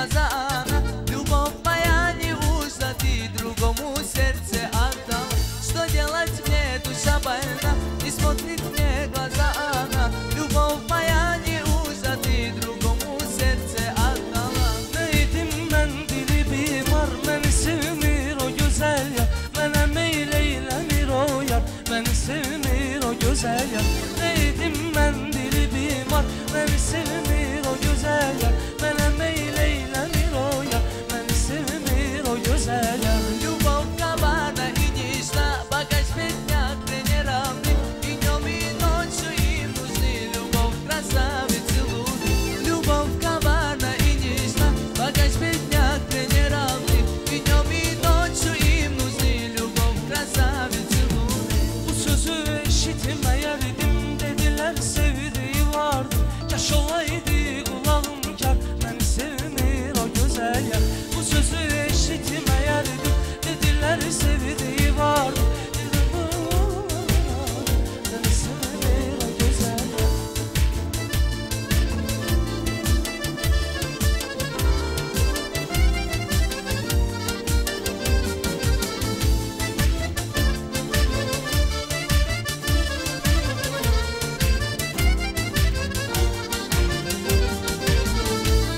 глаза она. Любовь моя не ушла, ты другому сердце отдал. Что делать мне, душа больна, не смотрит мне глаза она. Любовь моя не ушла, ты другому сердце отдала. Neydim ben dili bimar, beni sevmir o güzel yar. Bana meyleylemir o yar, beni sevmir o güzel yar. Neydim ben dili bimar, beni sevmir o güzel yar. Bana meyleylemir o yar, beni sevmir o güzel yar. Любовь коварна и нежна, богаче бедняк тренированы. И днем и ночью им нужны любовь, красавицы луны. Любовь коварна и нежна, богаче бедняк тренированы. И днем и ночью им нужны любовь, красавицы луны. Bu sözü eşitmeyerdim, dediler sevdiği vardı. Kaş olaydı kulağım kar, beni sevmir o güzel yar. Bu sözü eşitmeyerdim, dediler sevdiği vardı. Beni sevmir o güzel yar.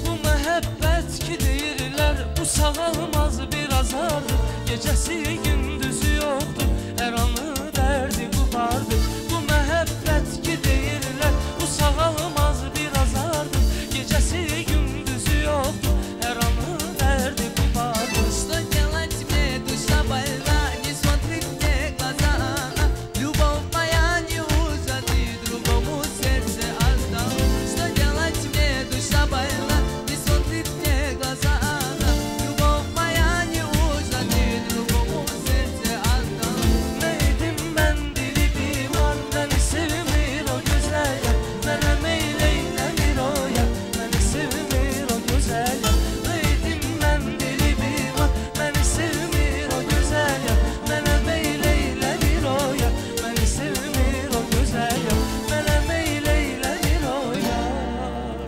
Bu mehabbet ki deyirlər, bu sağalmaz bir azardır. Gecəsi gündüzü yoxdur, hər anı dərdi qubardır. Bu mehabbet ki deyirlər, bu sağalmaz bir azardır. Gecəsi gündüzü yoxdur, hər anı dərdi qubardır. Что делать мне, душа больна, не смотрит мне глаза она. Любовь моя не ушла, ты другому сердце отдал. Что делать мне, душа больна, не смотрит мне глаза она. Любовь моя не ушла, ты другому сердце отдал. Neydim ben dili bimar, beni sevmir o güzel yar. Bana meyleylemir o yar, beni sevmir o güzel yar. Neydim ben dili bimar, beni sevmir o güzel yar. Bana meyleylemir o yar, beni sevmir o güzel yar. Bana meyleylemir o yar,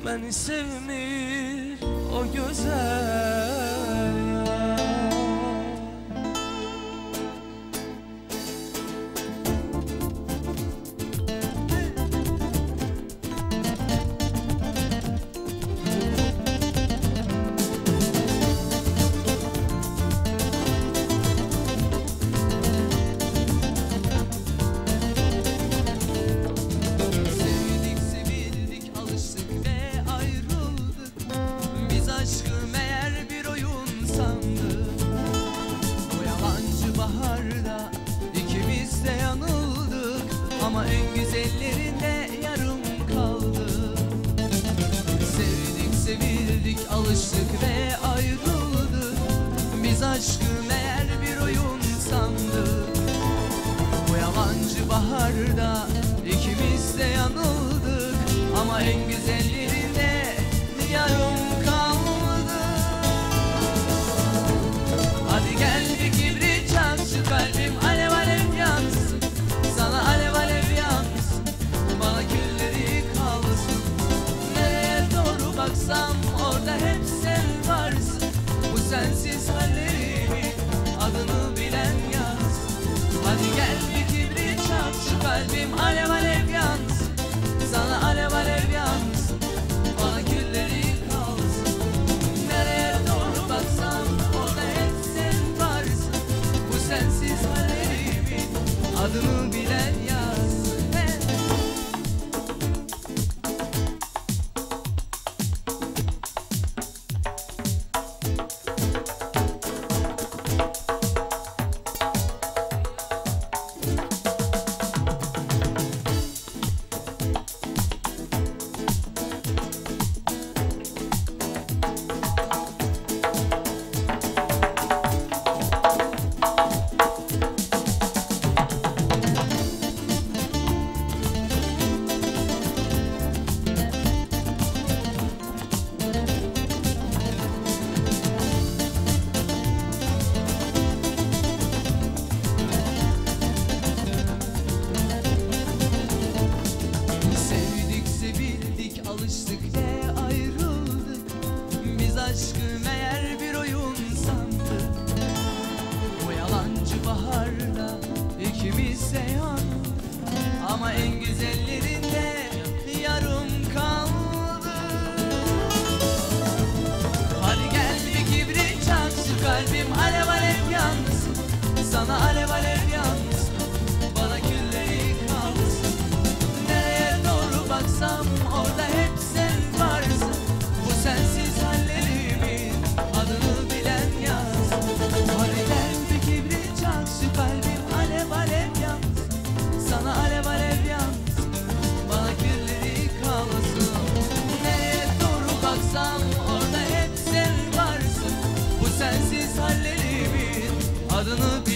beni sevmir o güzel yar. Sevdik sevildik alıştık ve ayrıldık. Biz aşkı meğer bir oyun sandık. O yalancı baharda ikimiz de yanıldık. Ama en güzellerinde yarım kaldık. Sevdik sevildik alıştık ve ayrıldık. Biz aşkı meğer bir oyun sandık. Bu yalancı baharda ikimiz de yanıldık. Ama en güzellerinde yarım kaldı. Hadi gel bir kibrit çak, şu kalbim alev alev yansın. Sana alev alev yansın, bana külleri kalsın. Nereye doğru baksam orada hep sen varsın. Bu sensiz hallerimi adını bilen yazsın. Hadi gel bir kibrit çak, şu kalbim alev alev yansın. Sana alev alev yansın, bana külleri kalsın. aşkı meğer bir oyun sandı. Bu yalancı baharda ikimiz de yandık, ama en güzellerinde yarım kaldı. Hadi gel bir kibrit çak, şu kalbim alev alev yansın. Sana alev alev yansın, bana külleri kalsın. Nereye doğru baksam orada hep sen varsın. Bu sensiz hallerimin adını bilen yazsın. Hadi gel bir kibrit çak, şu kalbim alev alev yansın. Sana alev alev yansın, bana külleri kalsın. Nereye doğru baksam orada hep sen varsın. Bu sensiz hallerimin adını bilen